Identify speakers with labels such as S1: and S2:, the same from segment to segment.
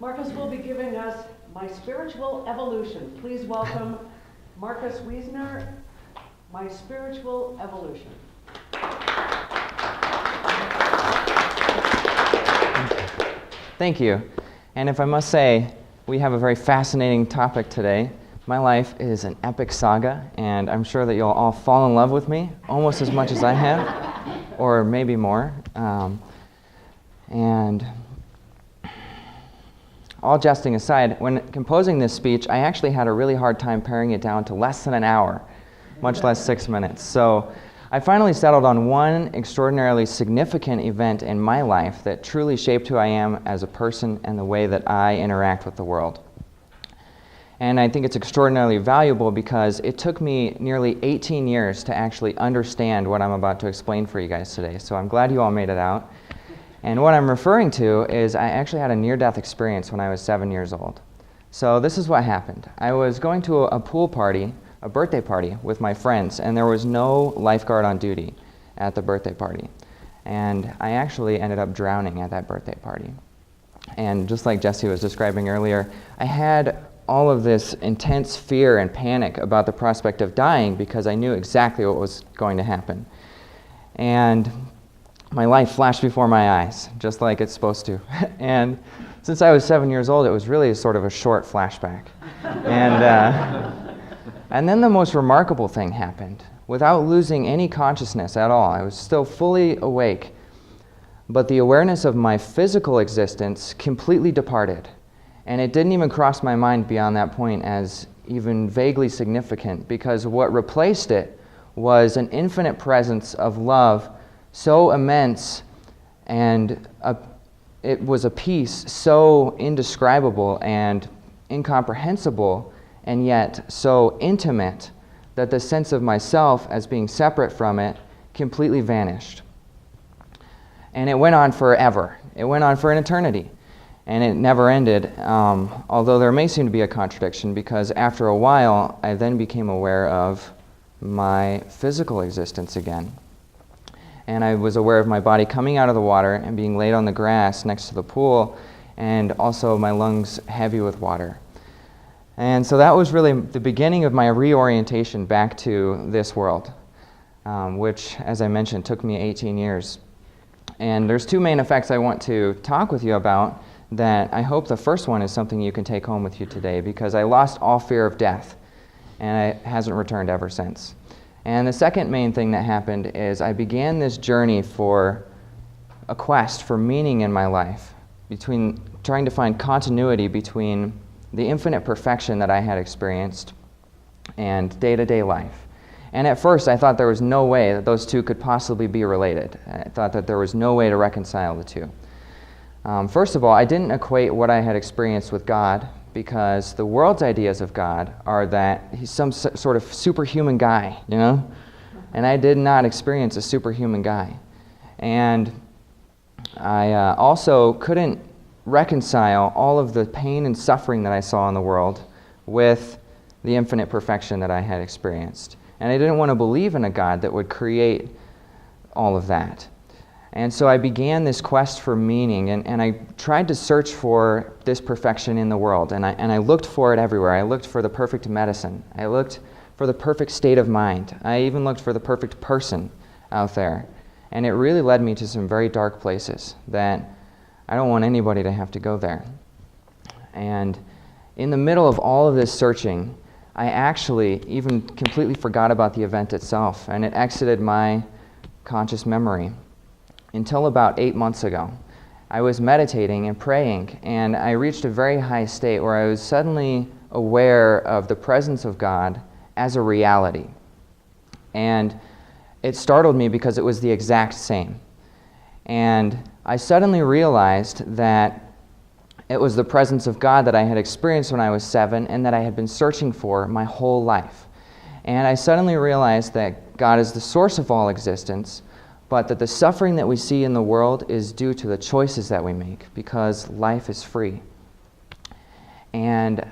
S1: Marcus will be giving us My Spiritual Evolution. Please welcome Marcus Wiesner, My Spiritual Evolution.
S2: Thank you. And if I must say, we have a very fascinating topic today. My life is an epic saga, and I'm sure that you'll all fall in love with me almost as much as I have, or maybe more. And all jesting aside, when composing this speech, I actually had a really hard time paring it down to less than an hour, much less 6 minutes. So I finally settled on one extraordinarily significant event in my life that truly shaped who I am as a person and the way that I interact with the world. And I think it's extraordinarily valuable because it took me nearly 18 years to actually understand what I'm about to explain for you guys today. So I'm glad you all made it out. And what I'm referring to is I actually had a near-death experience when I was 7 years old. So this is what happened. I was going to a pool party, a birthday party with my friends, and there was no lifeguard on duty at the birthday party. And I actually ended up drowning at that birthday party. And just like Jesse was describing earlier, I had all of this intense fear and panic about the prospect of dying because I knew exactly what was going to happen. And my life flashed before my eyes, just like it's supposed to. And since I was 7 years old, it was really sort of a short flashback. And then the most remarkable thing happened. Without losing any consciousness at all, I was still fully awake, but the awareness of my physical existence completely departed. And it didn't even cross my mind beyond that point as even vaguely significant, because what replaced it was an infinite presence of love so immense, and it was a peace so indescribable and incomprehensible, and yet so intimate that the sense of myself as being separate from it completely vanished. And it went on forever. It went on for an eternity. And it never ended, although there may seem to be a contradiction, because after a while, I then became aware of my physical existence again. And I was aware of my body coming out of the water and being laid on the grass next to the pool, and also my lungs heavy with water. And so that was really the beginning of my reorientation back to this world, which, as I mentioned, took me 18 years. And there's two main effects I want to talk with you about that I hope the first one is something you can take home with you today, because I lost all fear of death, and it hasn't returned ever since. And the second main thing that happened is I began this journey for a quest for meaning in my life, between trying to find continuity between the infinite perfection that I had experienced and day-to-day life. And at first I thought there was no way that those two could possibly be related. I thought that there was no way to reconcile the two. First of all, I didn't equate what I had experienced with God, because the world's ideas of God are that he's some sort of superhuman guy, you know? And I did not experience a superhuman guy. And I also couldn't reconcile all of the pain and suffering that I saw in the world with the infinite perfection that I had experienced. And I didn't want to believe in a God that would create all of that. And so I began this quest for meaning, and I tried to search for this perfection in the world, and I looked for it everywhere. I looked for the perfect medicine. I looked for the perfect state of mind. I even looked for the perfect person out there. And it really led me to some very dark places that I don't want anybody to have to go there. And in the middle of all of this searching, I actually even completely forgot about the event itself, and it exited my conscious memory. Until about 8 months ago. I was meditating and praying, and I reached a very high state where I was suddenly aware of the presence of God as a reality. And it startled me because it was the exact same. And I suddenly realized that it was the presence of God that I had experienced when I was 7 and that I had been searching for my whole life. And I suddenly realized that God is the source of all existence, but that the suffering that we see in the world is due to the choices that we make, because life is free. And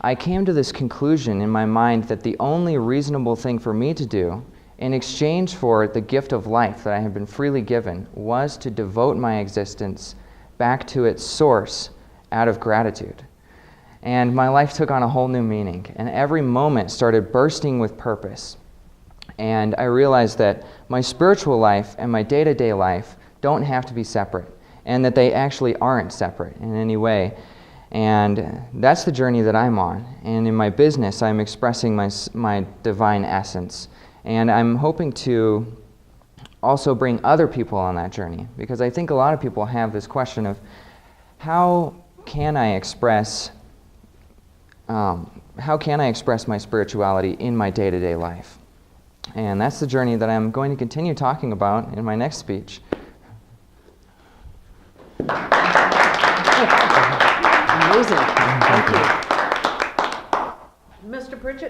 S2: I came to this conclusion in my mind that the only reasonable thing for me to do in exchange for the gift of life that I had been freely given was to devote my existence back to its source out of gratitude. And my life took on a whole new meaning, and every moment started bursting with purpose. And I realized that my spiritual life and my day-to-day life don't have to be separate, and that they actually aren't separate in any way. And that's the journey that I'm on. And in my business, I'm expressing my divine essence. And I'm hoping to also bring other people on that journey, because I think a lot of people have this question of how can I express my spirituality in my day-to-day life? And that's the journey that I'm going to continue talking about in my next speech.
S1: Amazing. Thank you. Mr. Pritchett?